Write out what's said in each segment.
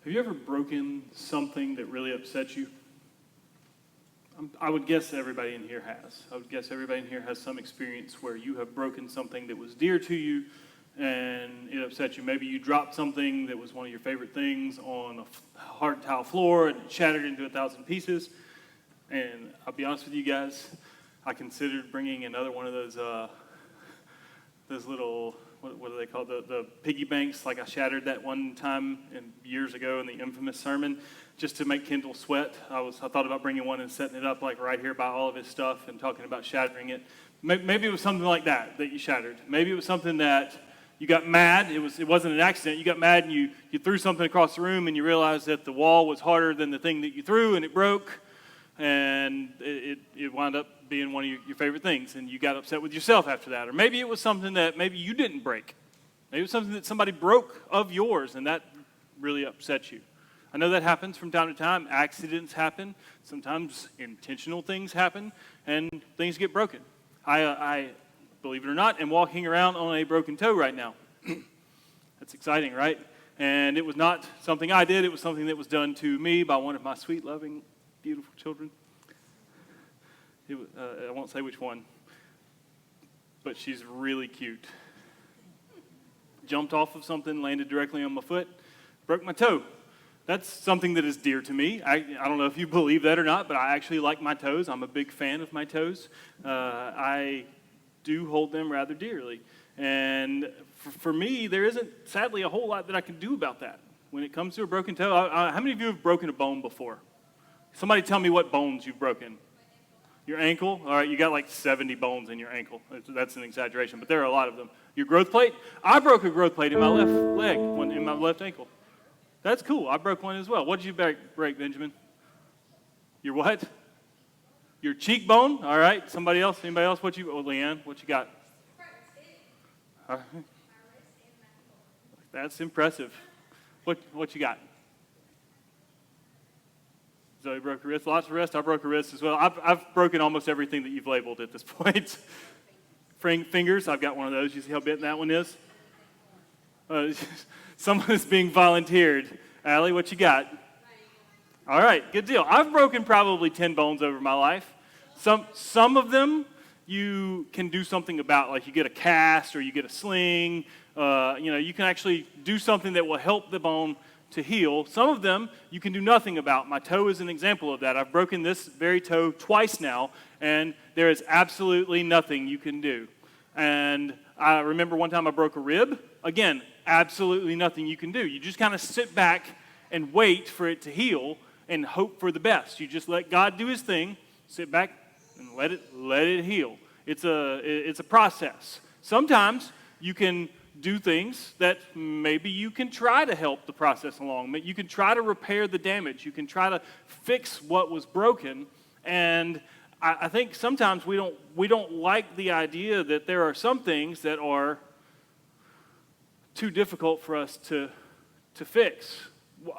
Have you ever broken something that really upset you? I would guess everybody in here has. I would guess everybody in here has some experience where you have broken something that was dear to you and it upset you. Maybe you dropped something that was one of your favorite things on a hard tile floor and it shattered into 1,000 pieces. And I'll be honest with you guys, I considered bringing another one of those little, what do they call the piggy banks, like I shattered that one time years ago in the infamous sermon, just to make Kendall sweat. I thought about bringing one and setting it up like right here by all of his stuff and talking about shattering it. Maybe it was something like that you shattered. Maybe it was something that you got mad. It wasn't an accident. You got mad and you threw something across the room and you realized that the wall was harder than the thing that you threw and it broke. And it wound up being one of your favorite things, and you got upset with yourself after that. Or maybe it was something that maybe you didn't break. Maybe it was something that somebody broke of yours, and that really upset you. I know that happens from time to time. Accidents happen. Sometimes intentional things happen, and things get broken. I believe it or not, am walking around on a broken toe right now. That's exciting, right? And it was not something I did. It was something that was done to me by one of my sweet, loving, beautiful children. I won't say which one, but she's really cute. Jumped off of something, landed directly on my foot, broke my toe. That's something that is dear to me. I don't know if you believe that or not, but I actually like my toes. I'm a big fan of my toes. I do hold them rather dearly. And for me, there isn't, sadly, a whole lot that I can do about that. When it comes to a broken toe, how many of you have broken a bone before? Somebody tell me what bones you've broken. Your ankle? All right, you got like 70 bones in your ankle. That's an exaggeration, but there are a lot of them. Your growth plate? I broke a growth plate in my left leg, one in my left ankle. That's cool. I broke one as well. What did you break, Benjamin? Your what? Your cheekbone? All right. Somebody else? Anybody else? Leanne, what you got? All right. That's impressive. What you got? Zoe broke her wrist. Lots of wrists. I broke a wrist as well. I've broken almost everything that you've labeled at this point. Fingers. I've got one of those. You see how bent that one is? Someone is being volunteered. Allie, what you got? All right, good deal. I've broken probably 10 bones over my life. Some of them you can do something about, like you get a cast or you get a sling. You can actually do something that will help the bone to heal. Some of them you can do nothing about. My toe is an example of that. I've broken this very toe twice now, and there is absolutely nothing you can do. And I remember one time I broke a rib. Again, absolutely nothing you can do. You just kind of sit back and wait for it to heal and hope for the best. You just let God do his thing, sit back and let it heal. It's a process. Sometimes you can do things that maybe you can try to help the process along. You can try to repair the damage. You can try to fix what was broken. And I think sometimes we don't like the idea that there are some things that are too difficult for us to fix.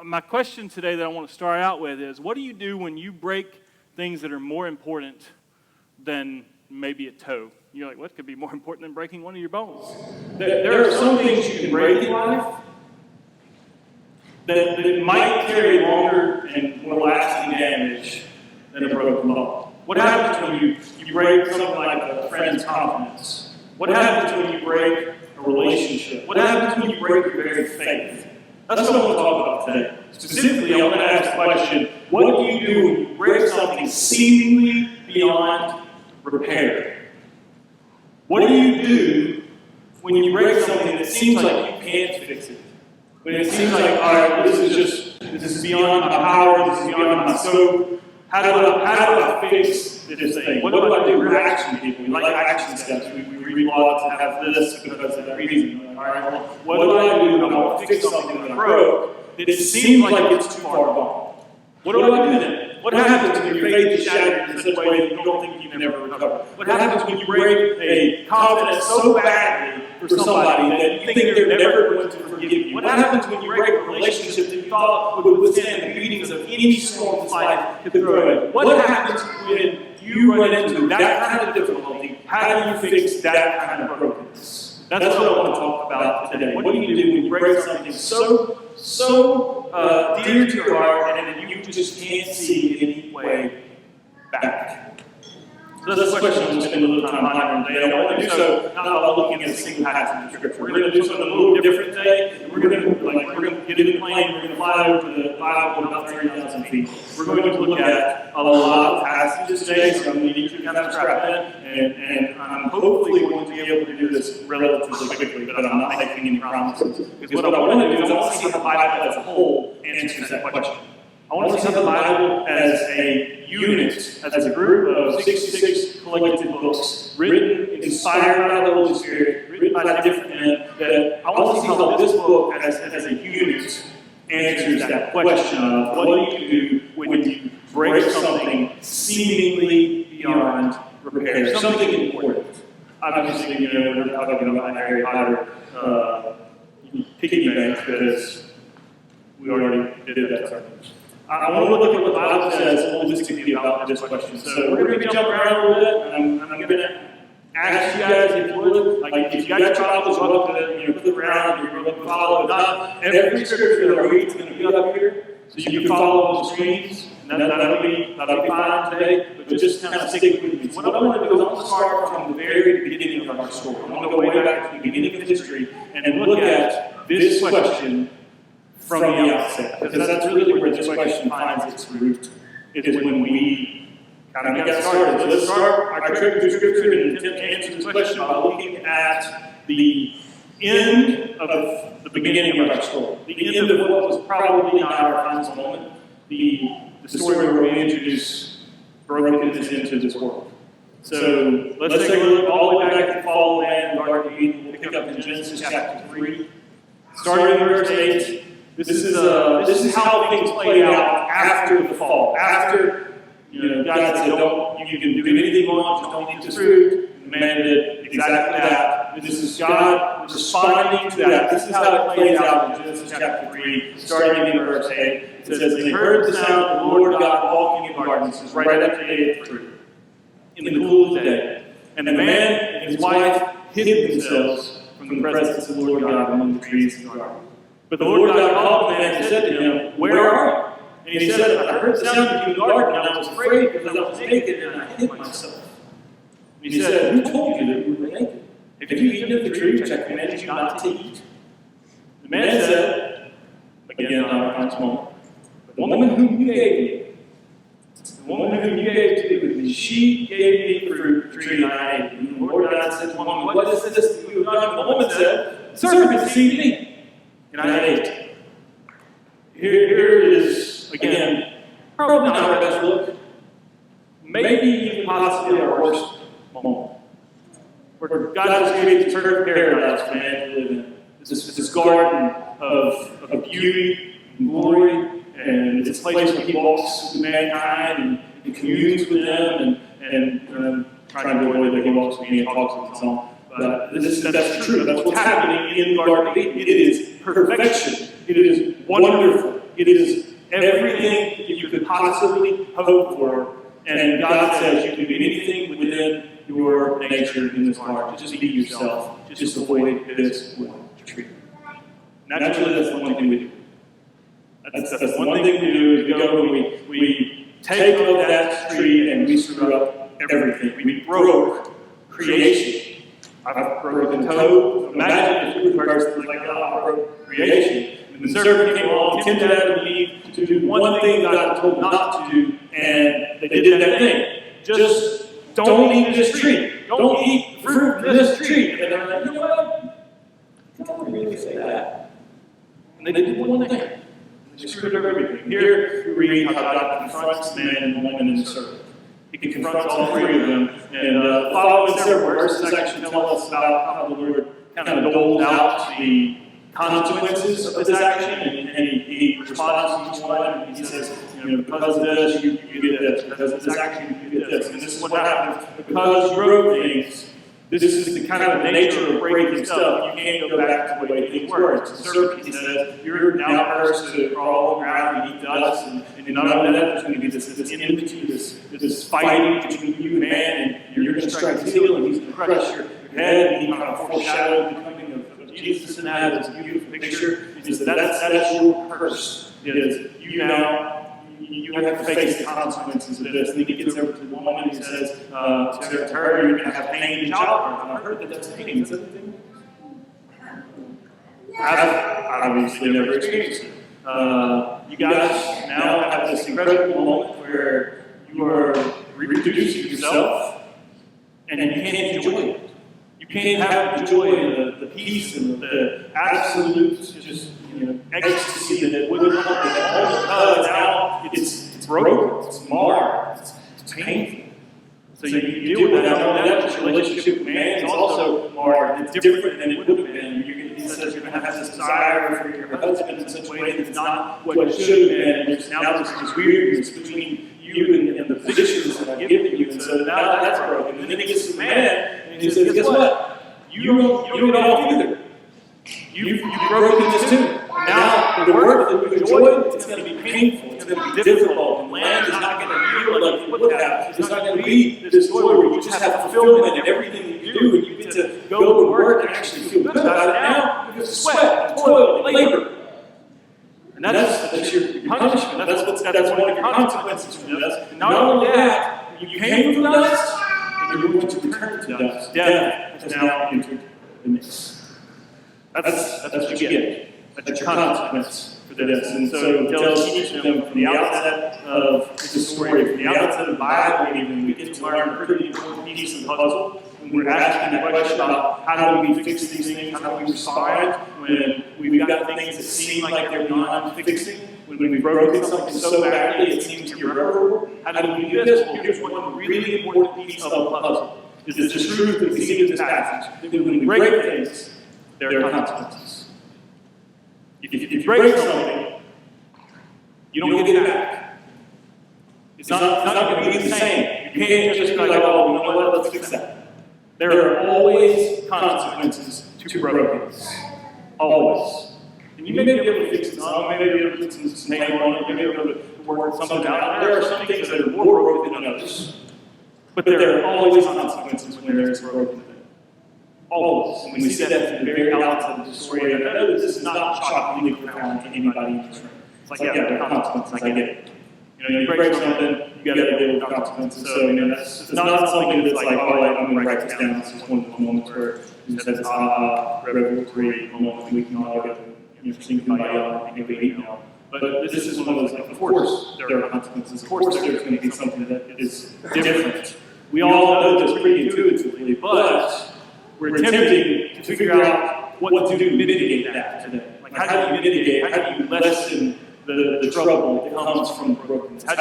My question today that I want to start out with is, what do you do when you break things that are more important than maybe a toe? You're like, what could be more important than breaking one of your bones? There are some things you can break in life that might carry longer and more lasting damage than a broken bone. What happens when you break something like a friend's confidence? What happens when you break a relationship? What happens when you break your very faith? That's what I want to talk about today. Specifically, I want to ask the question, what do you do when you break something seemingly beyond repair? What do you do when you break something that seems like you can't fix it? When it seems like, all right, this is beyond my power, this is beyond my scope. How do I fix this thing? What do I do? We're action people. We like action steps. We read blogs that have this because of that reason. All right, well, what do I do when I want to fix something that I broke? It seems like it's too far gone. What do I do then? What happens when your faith is shattered in such a way that you don't think you can never recover? What happens when you break a confidence so badly for somebody that you think they're never going to forgive you? What happens when you break a relationship that you thought would withstand the beatings of any storm this life could throw at you? What happens when you run into that kind of difficulty? How do you fix that kind of brokenness? That's what I want to talk about today. What do you do when break something so dear to your heart, and you just can't see any way back. So this question I'm going to spend a little time pondering today. I want to do so not by looking at a single passage of Scripture. We're going to do something a little different today. And we're going to get in the plane. We're going to fly over the Bible about 30,000 feet. We're going to look at a lot of passages today, so I'm going to need you to kind of strap in. And I'm hopefully going to be able to do this relatively quickly, but I'm not making any promises. Because what I want to do is I want to see how the Bible as a whole answers that question. I want to see how the Bible as a unit, as a group of 66 collected books, written, inspired by the Holy Spirit, written by different men, that I want to see how this book as a unit answers that question of what do you do when you break something seemingly beyond repair, something important. Obviously, we're talking about Harry Potter piggy banks because we already did that. I want to look at what the Bible says holistically about this question. So we're going to be jumping around a little bit, and I'm going to ask you guys if you would, like if you got your Bibles, welcome to put them around, you're going to follow. Not every scripture that I read is going to be up here, so you can follow on the screens. And that'll be fine today, but just kind of stick with me. So what I want to do is I want to start from the very beginning of our story. I want to go way back to the beginning of history and look at this question from the outset, because that's really where this question finds its root, is when we kind of got started. So let's start our trip through Scripture and attempt to answer this question by looking at the end of the beginning of our story, the end of what was probably not our final moment, the story where we introduce brokenness into this world. So let's take a look all the way back to the fall of man, the Garden of Eden. We'll pick up in Genesis chapter 3, starting in verse 8. This is how things played out after the fall. After God said, you can do anything you want, just don't eat this fruit. And the man did exactly that. This is God responding to that. This is how it plays out in Genesis chapter 3, starting in verse 8. It says, they heard the sound of the Lord God walking in the garden. This is right after they ate the fruit, in the cool of the day. And the man and his wife hid themselves from the presence of the Lord God among the trees of the garden. But the Lord God called the man and said to him, where are you? And he said, I heard the sound of you in the garden, and I was afraid because I was naked and I hid myself. And he said, who told you that you were naked? Have you eaten of the tree which I commanded you not to eat? The man said, again, not a conscious moment, the woman whom you gave me, she gave me the fruit of the tree and I ate. And the Lord God said to the woman, what is this that you have done? And the woman said, the serpent deceived me. And I ate. Here is, again, probably not our best look. Maybe even possibly our worst moment. Where God has created this perfect paradise for man to live in. This garden of beauty and glory, and it's a place where he walks with mankind and communes with them, and trying to avoid that he walks with me and talks with his own. But that's true. That's what's happening in the Garden of Eden. It is perfection. It is wonderful. It is everything that you could possibly hope for. And God says you can do anything within your nature in this garden. Just be yourself. Just avoid this one tree. Naturally, that's the one thing we do. That's the one thing we do is we go and we take of that tree and we screw up everything. We broke creation. I've broken code. Imagine if you were a person who's like, oh, I broke creation. And the serpent came along, tempted Adam and Eve to do one thing God told them not to do, and they did that thing. Just don't eat this tree. Don't eat the fruit from this tree. And they're like, you know what? I don't really say that. And they did one thing. They screwed up everything. Here we read how God confronts the man and the woman and the serpent. He confronts all three of them. And following several verses actually tell us about how the Lord kind of doles out the consequences of this action. And he responds to each one. And he says, because of this, you get this. Because of this action, you get this. And this is what happens. Because you broke things, this is the kind of nature of breaking stuff. You can't go back to the way things were. It's a serpent, he says, you're now cursed to crawl around and eat dust. And not only that, there's going to be this enmity, this fighting between you and man, and you're going to strike his heel, and he's going to crush your head, and he kind of foreshadowed the coming of what Jesus in that is a beautiful picture, is that that's your curse. Is you have to face the consequences of this. And then he gets over to the woman and he says to her, you're going to have pain in childbirth. And I've heard that that's pain. Is that the thing? I've obviously never experienced it. You guys now have this incredible moment where you are reproducing yourself and you can't enjoy it. You can't have the joy and the peace and the absolute just ecstasy that would come with that moment, because now it's broken, it's marred, it's painful. So you deal with that. Not only that, your relationship with man is also marred. It's different than it would have been. He says you're going to have this desire for your husband in such a way that's not what it should have been. And there's now this weirdness between you and the positions that I've given you. And so now that's broken. And then he gets to the man and he says, guess what? You don't get off either. You've broken this too. Now, the work that you enjoyed, it's going to be painful, it's going to be difficult, and land is not going to feel like you would have. It's not going to be this joy where you just have fulfillment in everything that you do, and you get to go and work and actually feel good about it. Now, you have to sweat and toil and labor. And that's your punishment. That's one of your consequences from this. And not only that, you came from dust, and you're going to return to dust. Death has now entered the mix. That's what you get. That's your consequence for this. And so it tells each of them from the outset of the story, from the outset of the Bible, even we get to learn a pretty important piece of the puzzle. When we're asking the question about how do we fix these things, how do we respond when we've got things that seem like they're beyond fixing, when we've broken something so badly it seems irreparable, how do we do this? Well, here's one really important piece of the puzzle. Is the truth that we see in this passage, that when we break things, there are consequences. If you break something, you don't get it back. It's not going to be the same. You can't just be like, oh, you know what, let's fix that. There are always consequences to brokenness. Always. And you may be able to fix it some, maybe be able to put some name on it, you may be able to work something out. There are some things that are more broken than others. But there are always consequences when there is a broken thing. Always. And we see that at the very outset of the story. And I know that this is not shockingly profound to anybody in this room. It's like, yeah, there are consequences. I get it. You break something, you got to deal with consequences. So, that's not something that's like, oh, I'm going to write this down. This is one of those moments where it's this revelatory moment we can all go, think about it, and maybe now. But this is one of those, like, of course there are consequences. Of course there's going to be something that is different. We all know this pretty intuitively, but we're attempting to figure out what to do to mitigate that today. Like, how do you mitigate, how do you lessen the trouble that comes from brokenness? How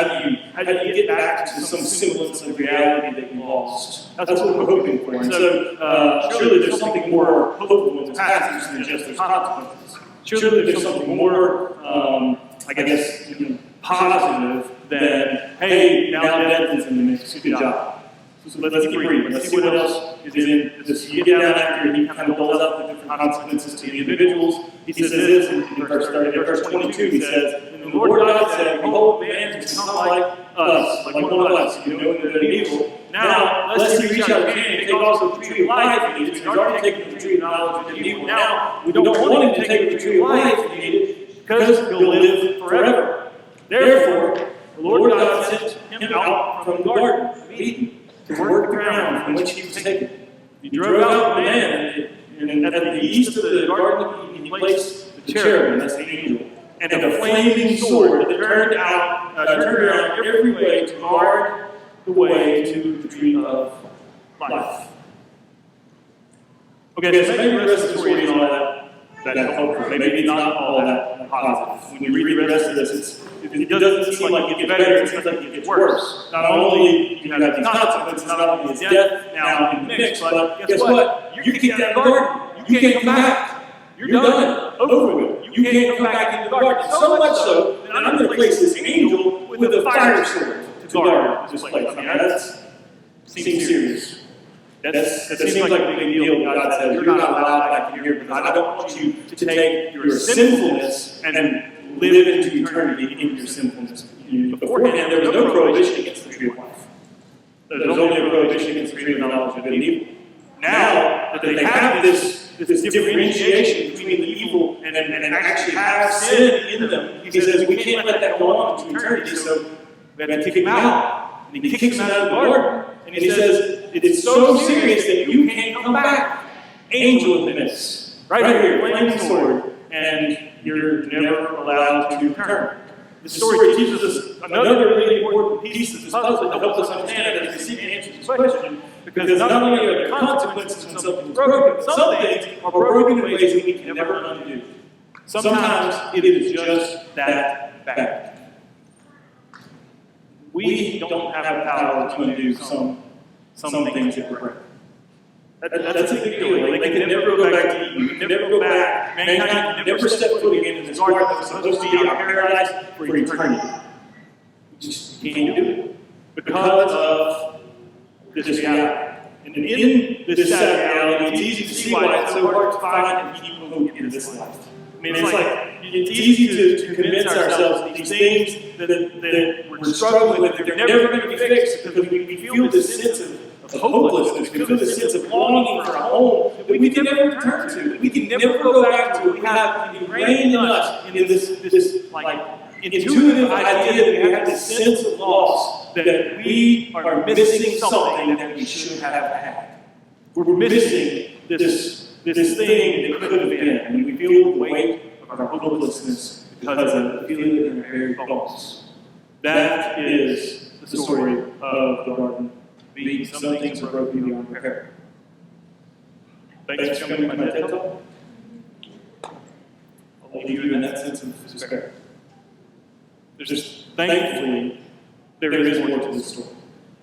do you get back to some semblance of reality that you lost? That's what we're hoping for. And so, surely there's something more hopeful in this passage than just those consequences. Surely there's something more, positive than, hey, now death is in the mix. Good job. So let's keep reading. Let's see what else is in this. You get down after he kind of doles out the different consequences to the individuals. He says this in verse 22. He says, and the Lord God said, behold, man has become like us, like one of us, knowing good and evil. Now, lest he reach out his hand and take also the tree of life and eat it. He's already taken the tree of knowledge of good and evil. Now, we don't want him to take the tree of life and eat it, because he'll live forever. Therefore, the Lord God sent him out from the garden of Eden to work the ground from which he was taken. He drove out the man, and at the east of the garden of Eden, he placed the cherubim, that's the angel, and a flaming sword that turned around every way to guard the way to the tree of life. Okay, so maybe the rest of the story is all that helpful. Maybe not all that positive. When you read the rest of this, it doesn't seem like it gets better, it seems like it gets worse. Not only do you have these consequences, not only is death now in the mix, but guess what? You kicked out of the garden. You can't come back. You're done. Over with. You can't come back into the garden. So much so that I'm going to place this angel with a fire sword to guard this place. I mean, that seems serious. That seems like a big deal. God says, you're not allowed back in here because I don't want you to take your sinfulness and live into eternity in your sinfulness. Beforehand, there was no prohibition against the tree of life. There was only a prohibition against the tree of knowledge of good and evil. Now that they have this differentiation sin in them. He says, we can't let that go on to eternity, so we have to kick him out. And he kicks him out of the garden. And he says, it's so serious that you can't come back. Angel of this. Right here, flaming sword. And you're never allowed to return. The story teaches us another really important piece of this puzzle that helps us understand it as we seek to answer this question. Because not only are there consequences when something's broken, but some things are broken in ways that we can never undo. Sometimes it is just that bad. We don't have the power to undo some things that break. That's a big deal. Like, they can never go back to Eden. You can never go back. Mankind can never step foot again in this garden that was supposed to be our paradise for eternity. We just can't do it because of this reality. And in this sad reality, it's easy to see why it's so hard to find and keep hope in this life. I mean, it's easy to convince ourselves that these things that we're struggling with, they're never going to be fixed because we feel this sense of hopelessness. We feel this sense of longing for a home that we can never return to, that we can never go back to. We have ingrained in us in this intuitive idea that we have this sense of loss, that we are missing something that we should have had. We're missing this thing that could have been, and we feel the weight of our hopelessness because of the feeling in our very bones. That is the story of the garden. Some things are broken beyond repair. Thanks for coming to my TED Talk. I'll leave you in that sense of despair. Thankfully, there is more to the story.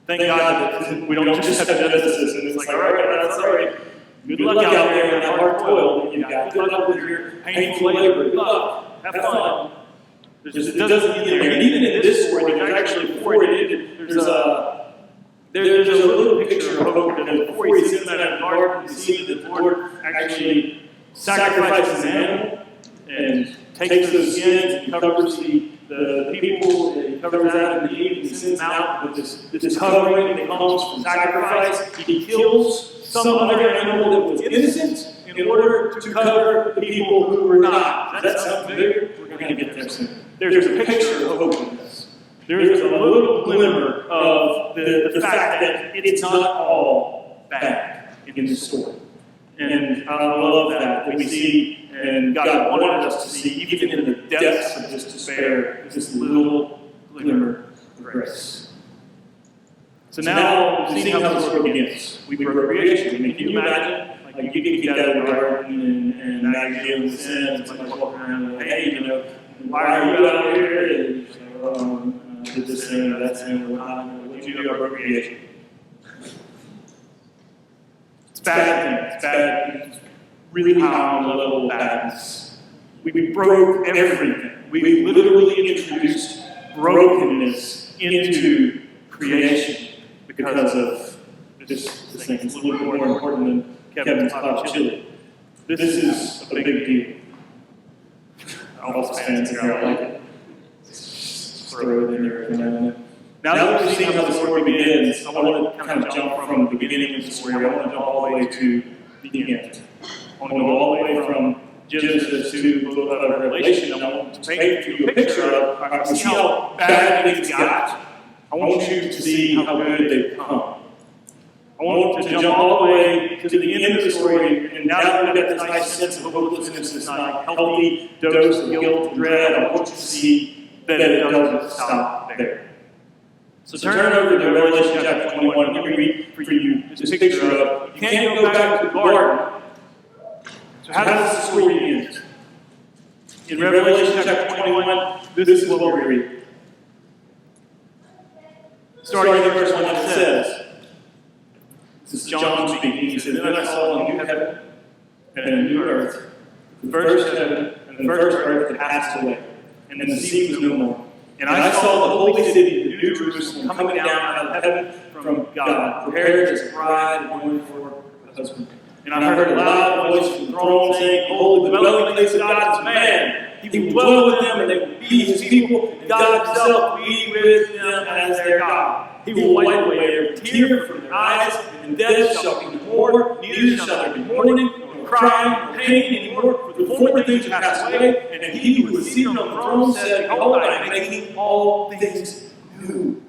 Thank God that we don't just have Genesis and it's like, all right, that's all right. Good luck out there in that hard toil. Good luck with your painful labor. Good luck. Have fun. It doesn't end there. And even in this story, there's actually, before it ended, there's a little picture of hope that before he sits out in the garden, we see that the Lord actually sacrifices an animal and takes those skins and covers the people, and he covers Adam and Eve, and he sends them out with this covering that comes from sacrifice. He kills some other animal that was innocent in order to cover the people who were not. Does that sound familiar? We're going to get there soon. There's a picture of hope in this. There's a little glimmer of the fact that it's not all bad in this story. And I love that we see, and God wanted us to see, even in the depths of this despair, this little glimmer of grace. So now we've seen how the story begins. We broke creation. I mean, can you imagine? Like, you get kicked out of the garden, and now you're dealing with sin, and somebody's walking around and, hey, why are you out here? And you're like, did this sin or that sin or what did you do? I broke creation. It's bad. It's bad. It's really high on the level of badness. We broke everything. We literally introduced brokenness into creation because of this thing. It's a little bit more important than Kevin's hot chili. This is a big deal. All fans here, I like it. Throw it in there. Now that we've seen how the story begins, I want to kind of jump from the beginning of the story. I want to jump all the way to the end. I want to go all the way from Genesis to Revelation. I want to paint you a picture of see how bad things got. I want you to see how good they've come. I want to jump all the way to the end of the story, and now that we've got this nice sense of hopelessness, this nice healthy dose of guilt and dread, I want you to see that it doesn't stop there. So turn over to Revelation chapter 21, and let me read for you this picture of, you can't go back to the garden. So how does the story end? In Revelation chapter 21, this is what we read. Starting in verse 1, it says, this is John speaking. He says, then I saw a new heaven and a new earth. The first heaven and the first earth had passed away, and then the sea was no more. And I saw the holy city, the new Jerusalem, coming down out of heaven from God, prepared as a bride adorned for her husband. And I heard a loud voice from the throne saying, behold, the dwelling place of God is man. He will dwell with them, and they will be his people, and God himself will be with them as their God. He will wipe away every tear from their eyes, and death shall be no more, neither shall there be mourning, nor crying, or pain anymore, for the former things have passed away, and he who was seated on the throne said, Behold, I am making all things new.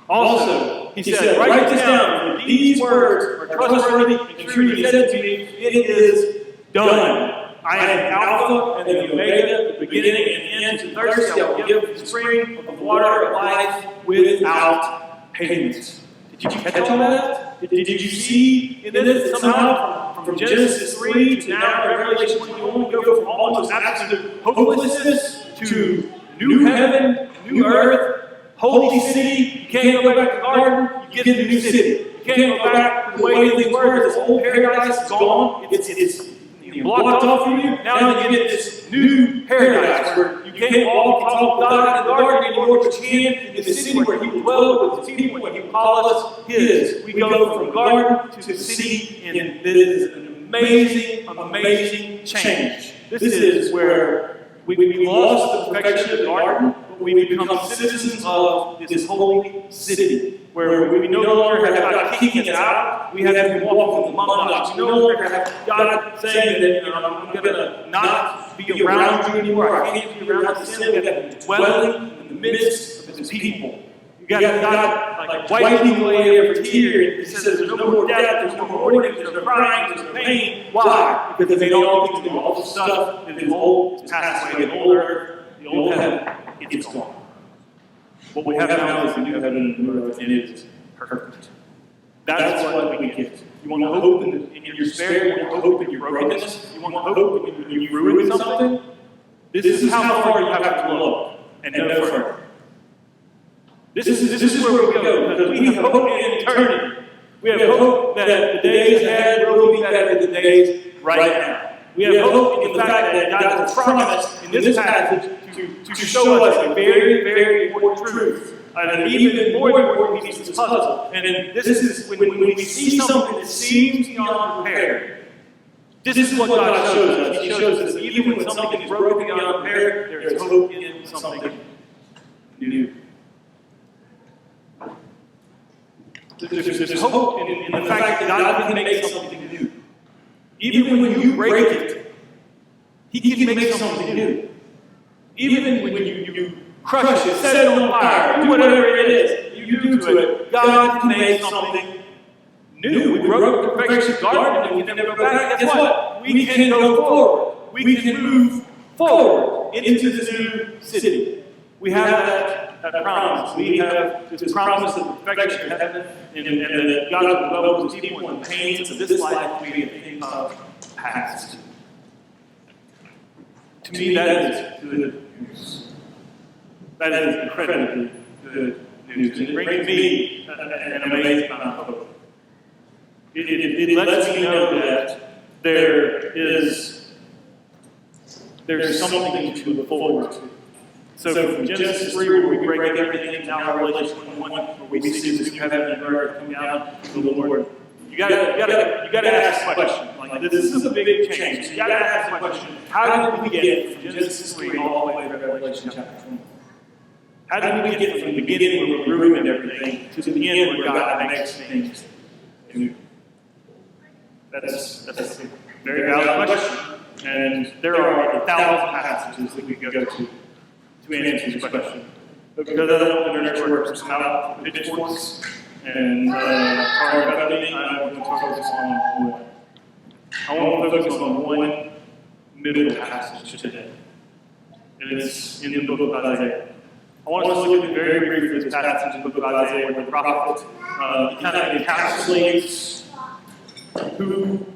Also, he said, Write this down, for these words are trustworthy and true. He said to me, It is done. I am Alpha and the Omega, the beginning and the end. To the thirsty I will give the spring of the water of life without payment. Did you catch all that? Did you see in this somehow from Genesis 3 to now Revelation 21, we go from almost absolute hopelessness to new heaven, new earth, holy city. You can't go back to the garden, you get a new city. You can't go back to the way things were. This old paradise is gone. It's blocked off from you. Now you get this new paradise where you can't walk and talk with God in the garden anymore, but you can in the city where He will dwell with His people, where He will call us His. We go from garden to the city, and this is an amazing, amazing change. This is where we lost the perfection of the garden, but we become citizens of this holy city, where we no longer have God kicking us out. We have Him walking among us. We no longer have God saying that, I'm going to not be around you anymore. I can't be around sin. We have Him dwelling in the midst of His people. You got God like wiping away every tear. He says there's no more death, there's no more mourning, there's no crying, there's no pain. Why? Because they don't think all the stuff that is old is passed away. The old earth, the old heaven, it's gone. What we have now is the new heaven and new earth, and it is perfect. That's what we get. You want hope in your despair, you want hope in your brokenness, you want hope when you ruin something. This is how far you have to look and no further. This is where we go, because we have hope in eternity. We have hope that the days ahead will be better than the days right now. We have hope in the fact that God has promised in this passage to show us a very, very important truth. An even more important piece of this puzzle. And this is when we see something that seems beyond repair. This is what God shows us. He shows us that even when something is broken beyond repair, there is hope in something new. There's hope in the fact that God can make something new. Even when you break it, He can make something new. Even when you crush it, set it on fire, do whatever it is you do to it, God can make something new. We broke the perfection garden and we can never go back. Guess what? We can go forward. We can move forward into this new city. We have that promise. We have this promise of perfection in heaven, and that God will dwell with His people, and the pains of this life will be a thing of past. To me, that is good news. That is incredibly good news. And it brings me an amazing amount of hope. It lets me know that there's something to look forward to. So from Genesis 3, where we break everything, now Revelation 21, where we see this new heaven and earth coming down to the Lord. You gotta ask the question. Like, this is a big change. So you gotta ask the question, how did we get from Genesis 3 all the way to Revelation chapter 21? How did we get from the beginning where we ruined everything to the end where God makes things new? That's a very valid question. And there are 1,000 passages that we go to answer this question. But because I don't want to nurture some out pitchforks and hard cutting, I'm going to focus on one. I want to focus on one middle passage today. And it's in the book of Isaiah. I want us to look at very briefly this passage in the book of Isaiah where the prophet kind of encapsulates who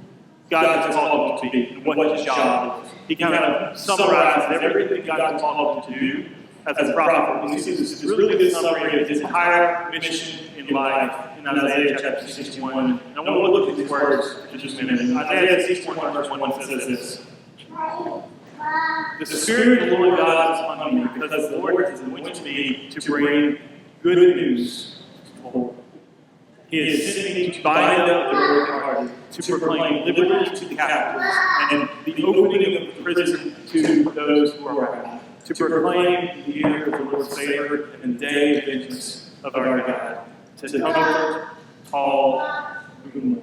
God has called him to be and what his job is. He kind of summarizes everything God has called him to do as a prophet. And this is this really good summary of his entire mission in life in Isaiah chapter 61. And I want to look at these words for just a minute. Isaiah 61 verse 1 says this. The Spirit of the Lord God is upon me, because the Lord has anointed me to bring good news to the poor. He has sent me to bind up the brokenhearted, to proclaim liberty to the captives, and the opening of the prison to those who are bound, to proclaim the year of the Lord's favor and the day of vengeance of our God, to comfort all who mourn.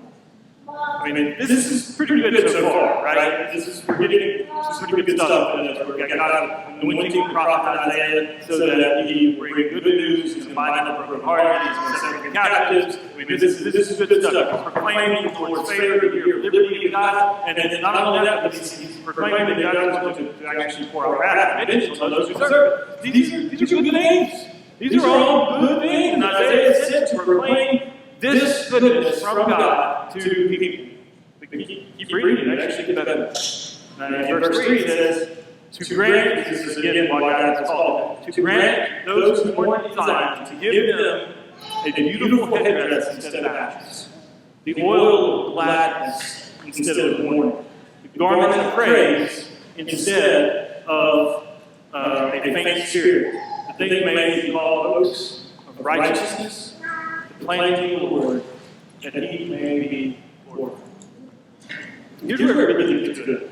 I mean, this is pretty good so far, right? We're getting some pretty good stuff. We've got God anointing the prophet Isaiah so that he will bring good news, he's going to bind up the brokenhearted, he's going to set free captives. I mean, this is good stuff. He's proclaiming the Lord's favor, the year of liberty of God, and then not only that, but he's proclaiming that God is going to actually pour out wrath and vengeance on those who serve it. These are good things. These are all good things, and Isaiah is sent to proclaim this goodness from God to people. Keep reading, it actually gets better. In verse 3 it says, to grant, this is again what God has called it, to grant those who mourn in Zion, to give them a beautiful headdress instead of ashes, the oil of gladness instead of mourning, the garment of praise instead of a faint spirit, that they may be called oaks of righteousness, the planting of the Lord, that he may be glorified. Here's where it really gets good.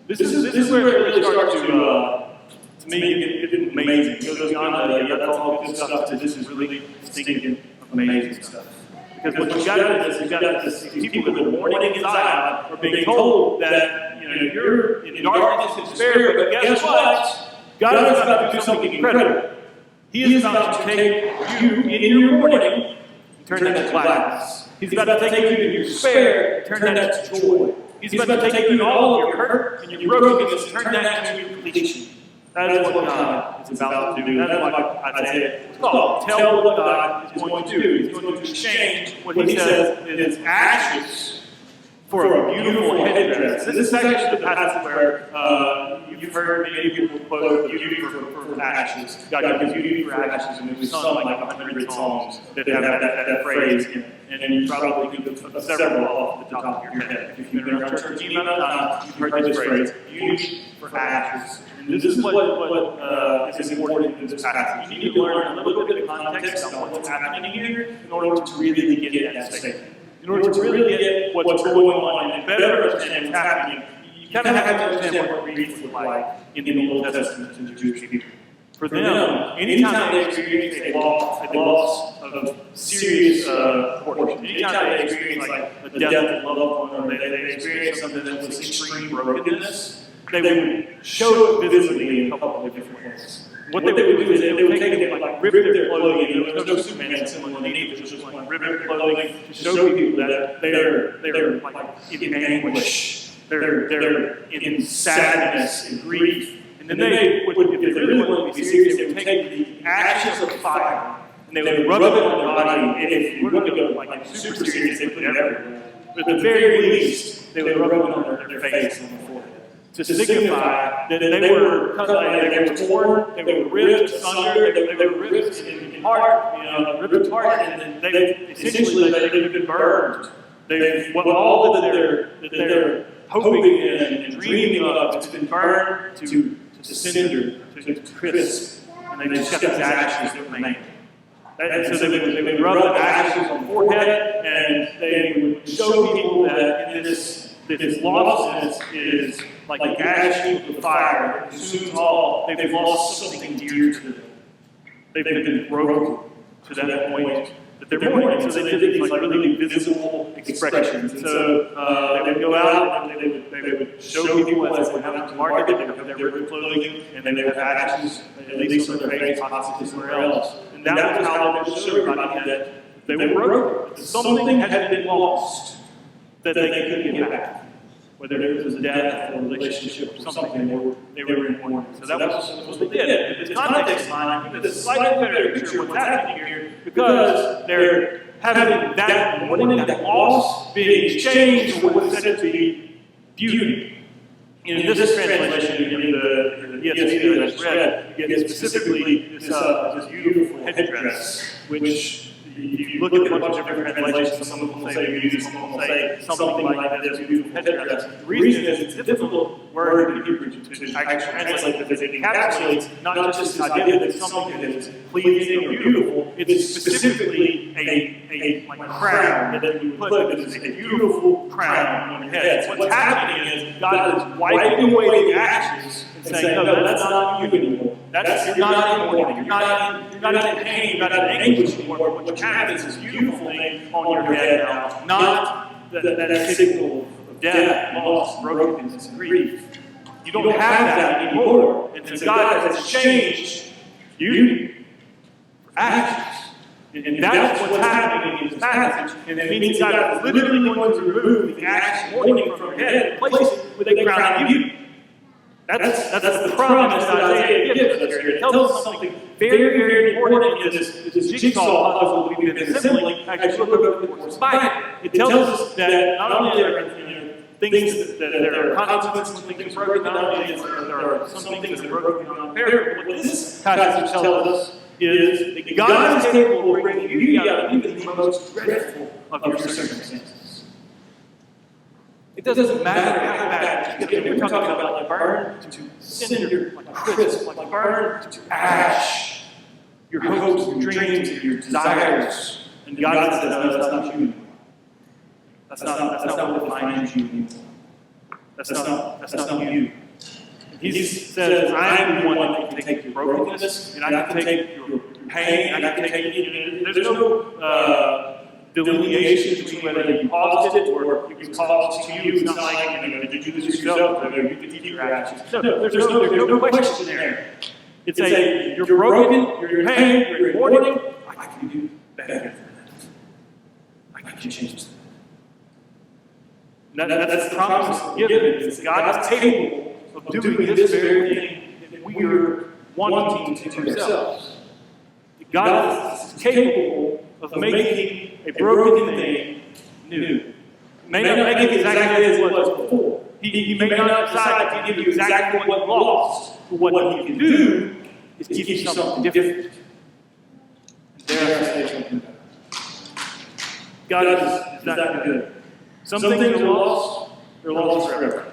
This is where it really starts to me, get amazing. It goes beyond that's all good stuff to this is really stinking amazing stuff. Because what you've got is these people that are mourning in Zion are being told that you're in darkness and despair, but guess what? God is about to do something incredible. He is about to take you in your mourning and turn that to gladness. He's about to take you in your despair and turn that to joy. He's about to take you in all of your hurt and your brokenness and turn that to completion. That is what God is about to do. That is what Isaiah is called. Tell what God is going to do. He's going to exchange what he says is ashes for a beautiful headdress. This is actually the passage where you've heard many people quote beauty for ashes. God gives beauty for ashes, and we've sung like 100 songs that have that phrase in it. And you probably think of several off the top of your head. If you've been around church even enough time, you've heard this phrase, beauty for ashes. And this is what is important in this passage. You need to learn a little bit of context on what's happening here in order to really get that statement. In order to really get what's going on and better understand what's happening, you kind of have to understand what it reads like in the Old Testament to the Jewish people. For them, anytime they experience a loss of serious proportion, anytime they experience like the death of a loved one, or they experience something that was extreme brokenness, they would show it visibly in a couple of different ways. What they would do is they would take it like rip their clothing, and there was no Superman symbol underneath, it was just like rip their clothing to show people that they're like in anguish, they're in sadness and grief. And then they would, if they really wanted to be serious, they would take the ashes of fire and they would rub it on their body. And if you were going to go like super serious, they put it everywhere. But at the very least, they would rub it on their face and their forehead to signify that they were cut, they were torn, they were ripped asunder, they were ripped in heart, ripped apart, and they essentially they've been burned. What all that they're hoping and dreaming of, it's been burned to cinder, to crisp, and they just got these ashes that remain. And so they would rub the ashes on the forehead, and they would show people that in this lostness is like the ash of the fire that consumes all. They've lost something dear to them. They've been broken to that point that they're mourning. So they did these like really visible expressions. And so they would go out and they would show people as they went out to market. They would have their ripped clothing, and then they would have ashes, at least on their face, possibly somewhere else. And that was how they would show everybody that they were broken. That something had been lost that they couldn't get back. Whether it was a death or a relationship or something, they were in mourning. So that was what they did. In this context line, you get a slightly better picture of what's happening here, because they're having that mourning, that loss, being exchanged for what is said to be beauty. In this translation, in the ESV that I just read, you get specifically this beautiful headdress, which if you look at a bunch of different translations, some of them will say beauty, some of them will say something like this beautiful headdress. The reason is it's a difficult word in Hebrew to actually translate, because it encapsulates not just this idea that something that is pleasing or beautiful, it's specifically a crown that you would put that is a beautiful crown on your head. So what's happening is God is wiping away the ashes and saying, no, that's not you anymore. You're not in mourning. You're not in pain. You're not in anguish anymore. What you have is this beautiful thing on your head now. Not that signal of death, loss, brokenness, and grief. You don't have that anymore. And so God has exchanged you for ashes. And that's what's happening in this passage. And it means God is literally going to remove the ashes mourning from your head and place it with a crown of beauty. That's the promise that Isaiah gives us here. It tells us something very, very important in this jigsaw puzzle that we've been assembling as you look over the course of the Bible. It tells us that not only are there things that there are consequences when things are broken, not only is there are some things that are broken beyond repair, but what this passage tells us is that God is capable of bringing beauty out of even the most dreadful of your circumstances. It doesn't matter how bad. We're talking about like burn to cinder, like crisp, like burn to ash. Your hopes, your dreams, and your desires. And God says, no, that's not you anymore. That's not what defines you anymore. That's not you. He says, I am the one that can take your brokenness, and I can take your pain, and I can take it. There's no delineation between whether you caused it or it was caused to you. It's not like, did you do this yourself, or you did your actions. No, there's no question there. It's you're broken, you're in pain, you're in mourning. I can do better than that. I can change that. That's the promise given. God is capable of doing this very thing that we are wanting to do ourselves. God is capable of making a broken thing new. May not make it exactly as it was before. He may not decide to give you exactly what you lost, but what he can do is give you something different. God is not good. Some things are lost, they're lost forever.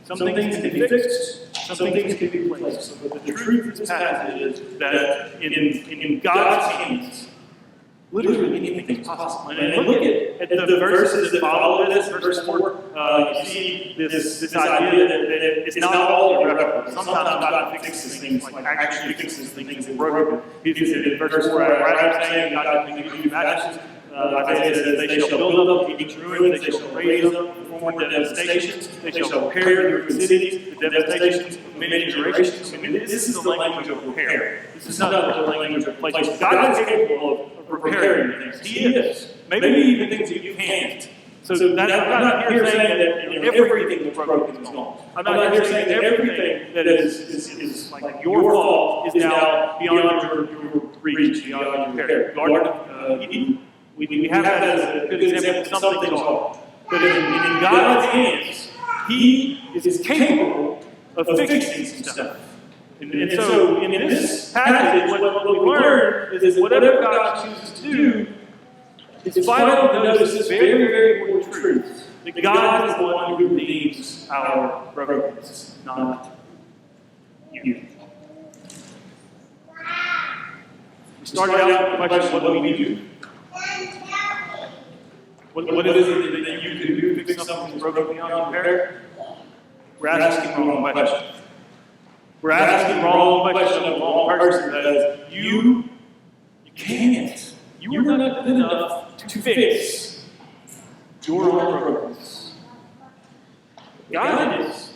Some things can be fixed, some things can be replaced. But the truth of this passage is that in God's hands, literally anything is possible. And look at the verses that follow this, verse 4, you see this idea that it's not all irreparable. Sometimes God fixes things, like actually fixes things that are broken. In verse 4, I'm saying God can give you ashes. Isaiah says, they shall build up each ruins, they shall raise up the former devastations, they shall repair the ruined cities, the devastations of many generations. I mean, this is the language of repair. This is not the language of replacement. God is capable of repairing things. He is. Maybe even things that you can't. So I'm not here saying that everything that's broken is gone. I'm not here saying that everything that is like your fault is now beyond your reach, beyond your repair. We have that as a good example of something's off. But in God's hands, He is capable of fixing some stuff. And so in this passage, what we learn is that whatever God chooses to do, it's vital to notice this very, very important truth. That God is the one who redeems our brokenness, not you. We started out with the question, what do we do? What is it that you can do to fix something that's broken beyond repair? We're asking the wrong question. We're asking the wrong question of the wrong person. That is, you can't. You are not good enough to fix your own brokenness. God is.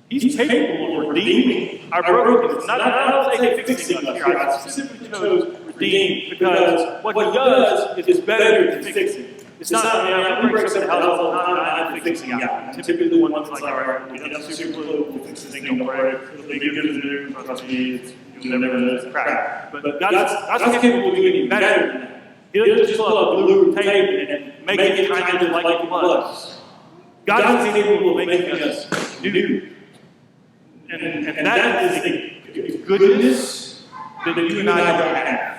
He's capable of redeeming our brokenness. Not I'll say fixing us here. I specifically chose redeem because what He does is better than fixing. It's not, we break something out all the time, I'm fixing it out. Typically the one's like, all right, we got super glue, we'll fix this thing, don't worry. It'll be good as new, trust me, you'll never know it's a crack. But God's capable of doing better than that. He'll just pull up glue and tape and make it kind of like it was. God is capable of making us new. And that is a goodness that you and I don't have.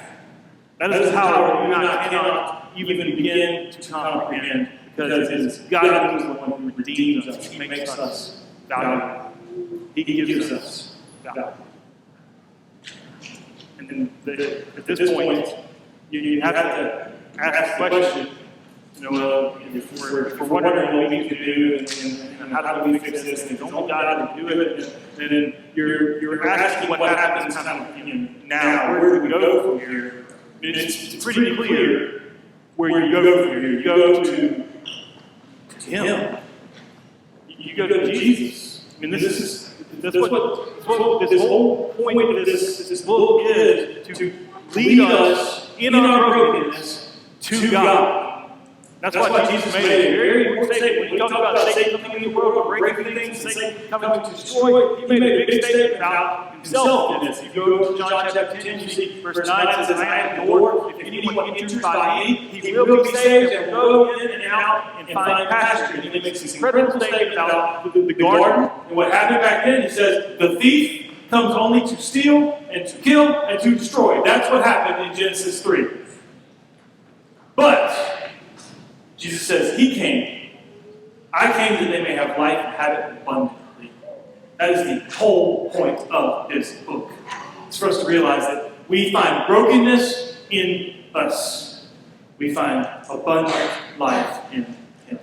That is a power you and I cannot even begin to comprehend, because God is the one who redeems us. He makes us valuable. He gives us value. And at this point, you have to ask the question, if we're wondering what we need to do and how do we fix this, and only God can do it, then you're asking what happens now. Where do we go from here? It's pretty clear where you go from here. You go to to Him. You go to Jesus. I mean, that's what this whole point of this book is, to lead us in our brokenness to God. That's why Jesus made a very important statement. When he talked about Satan coming in the world, breaking things, Satan coming to destroy, he made a big statement about himself in this. You go to John chapter 10, you see verse 9, it says, I am the door. If anyone enters by me, he will be saved and will go in and out and find pasture. And he makes this incredible statement about the garden. And what happened back then, he says, the thief comes only to steal and to kill and to destroy. That's what happened in Genesis 3. But Jesus says, He came. I came that they may have life and have it abundantly. That is the whole point of this book. It's for us to realize that we find brokenness in us. We find abundant life in Him.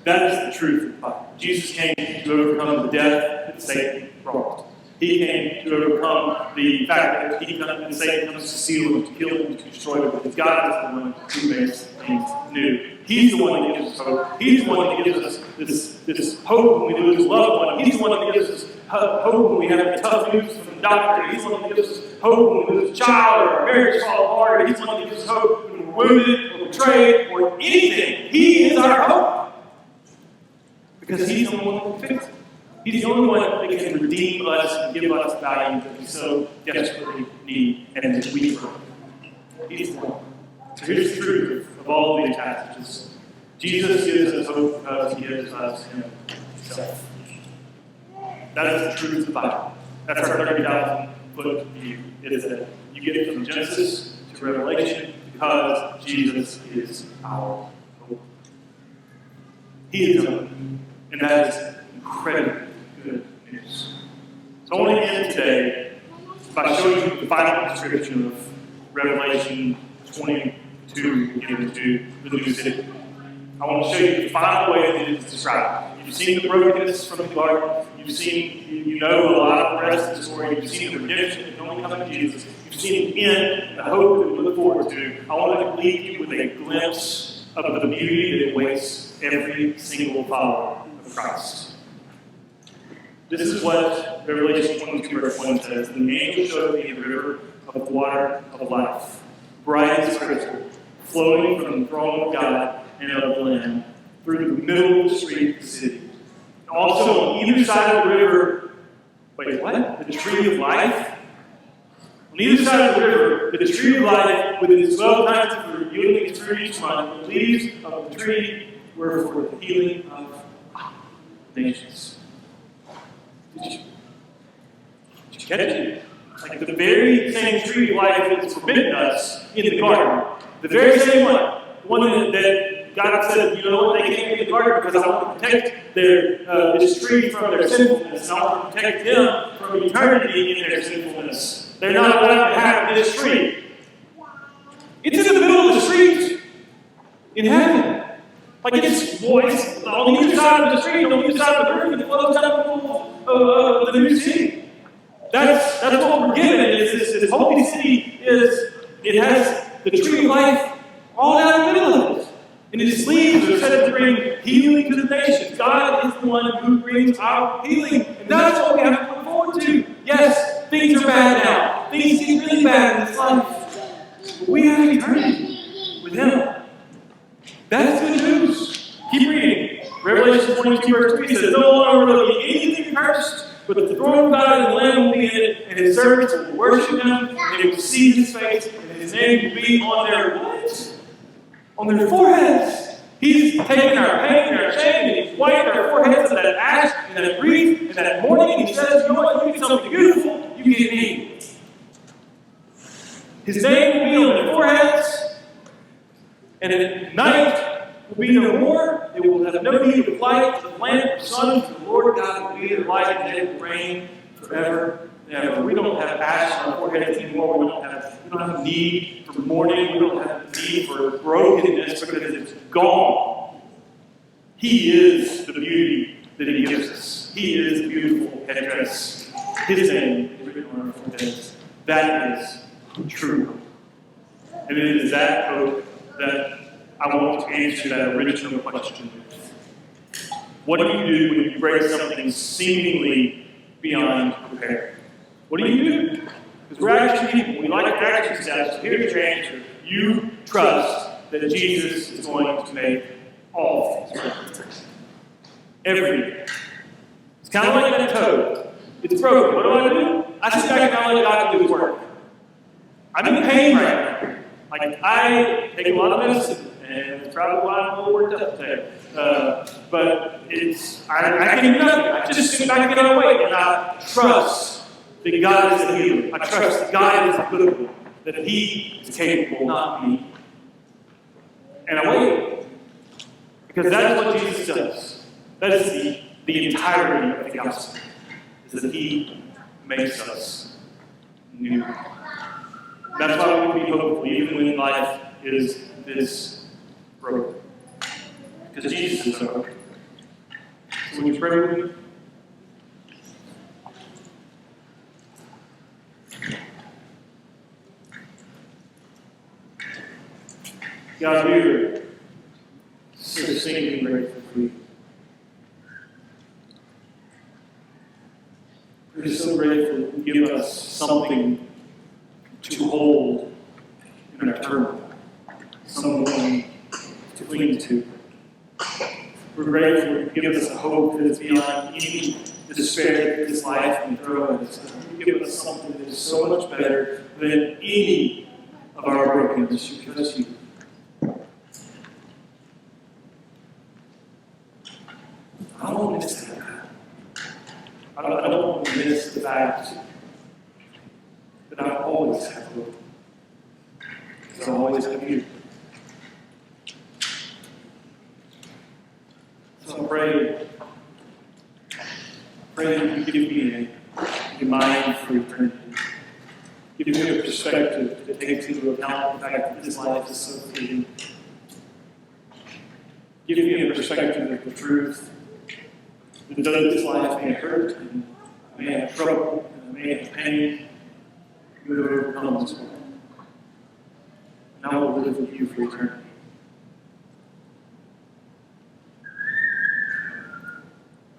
That is the truth of the Bible. Jesus came to overcome the death that Satan brought. He came to overcome the fact that Satan comes to steal and to kill and to destroy, because God is the one who makes things new. He's the one that gives us hope. He's the one that gives us this hope when we lose a loved one. He's the one that gives us hope when we have tough news from the doctor. He's the one that gives us hope when we lose a child or our marriage falls apart. He's the one that gives us hope when we're wounded or betrayed or anything. He is our hope. Because He's the one that can fix it. He's the only one that can redeem us and give us value that we so desperately need and that we earn. He's the one. So here's the truth of all of these passages. Jesus gives us hope because He gives us Himself. That is the truth of the Bible. That's our 30,000-foot view. It is that you get it from Genesis to Revelation because Jesus is our hope. He is our hope. And that is incredibly good news. So I want to end today by showing you the final description of Revelation 22 given to the new city. I want to show you the final way that it is described. You've seen the brokenness from the garden. You've seen, you know a lot of the rest of the story. You've seen the redemption that can only come in Jesus. You've seen the end, the hope that we look forward to. I want to leave you with a glimpse of the beauty that awaits every single follower of Christ. This is what Revelation 22 verse 1 says. And the angel showed me the river of water of life, bright as crystal, flowing from the throne of God and of the Lamb, through the middle of the street of the city. And also on either side of the river, wait, what? The tree of life? On either side of the river, the tree of life, with its 12 kinds of fruit, yielding its fruit each month, the leaves of the tree were for the healing of nations. Did you catch it? Like the very same tree of life that was forbidden us in the garden. The very same one that God said, you know what, they can't be in the garden because I want to protect this tree from their sinfulness. And I want to protect them from eternity in their sinfulness. They're not allowed to have this tree. It's in the middle of the street in heaven. Like it's on either side of the street, on either side of the river that flows down the middle of the new city. That's what we're given. This holy city it has the tree of life all down the middle of it. And its leaves are said to bring healing to the nations. God is the one who brings our healing. And that's what we have to look forward to. Yes, things are bad now. Things seem really bad in this life. But we have eternity with Him. That's good news. Keep reading. Revelation 22 verse 3 says, no longer will there be anything cursed, but the throne of God and the Lamb will be in it, and His servants will worship Him, and they will see His face, and His name will be on their what? On their foreheads. He's taken our pain and our shame, and He's wiped our foreheads of that ash and that grief and that mourning, and He says, you know what, you get something beautiful, you get me. His name will be on their foreheads, and at night will be no more. They will have no need of light, the lamp, the sun, for the Lord God will be their light, and it will reign forever and ever. We don't have ash on our foreheads anymore. We don't have need for mourning. We don't have need for brokenness because it's gone. He is the beauty that He gives us. He is the beautiful headdress. His name is written on our foreheads. That is true hope. And it is that hope that I want to answer that original question. What do you do when you break something seemingly beyond repair? What do you do? Because we're action people. We like action steps. Here's your answer. You trust that Jesus is going to make all things right. Every day. It's kind of like that toad. It's broken. What do? I sit back and I let God do His work. I'm in pain right now. Like, I take a lot of medicine, and it's probably why I'm a little worked up today. But I can do nothing. I just sit back and I wait, and I trust that God is the healer. I trust that God is the good one, that He is capable, not me. And I wait. Because that's what Jesus does. That is the entirety of the gospel, is that He makes us new. That's why we can be hopeful, even when life is this broken. Because Jesus is our hope. So would you pray with me? God, we are so singing grateful for you. We're so grateful that you give us something to hold in our turmoil, someone to cling to. We're grateful that you give us a hope that is beyond any despair that this life can throw at us. You give us something that is so much better than any of our brokenness, because you. I don't want to miss that. I don't want to miss the fact that I always have hope. Because I always have you. So I pray that you give me a mind for eternity. Give me a perspective that takes into account the fact that this life is so fleeting. Give me a perspective of the truth. That though this life may hurt, and I may have trouble, and I may have pain, you will overcome this world. And I will live with you for eternity.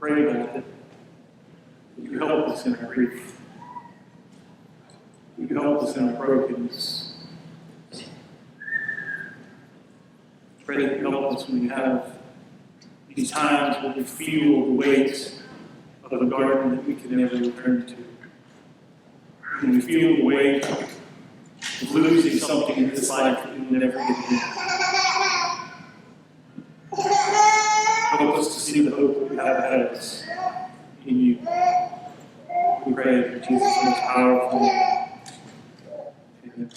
Pray that you help us in our grief. You help us in our brokenness. Pray that you help us when we have these times where we feel the weight of the garden that we can never return to. When we feel the weight of losing something in this life that we will never get again. Help us to see the hope that we have ahead of us in you. We pray in Jesus' most powerful name. Amen.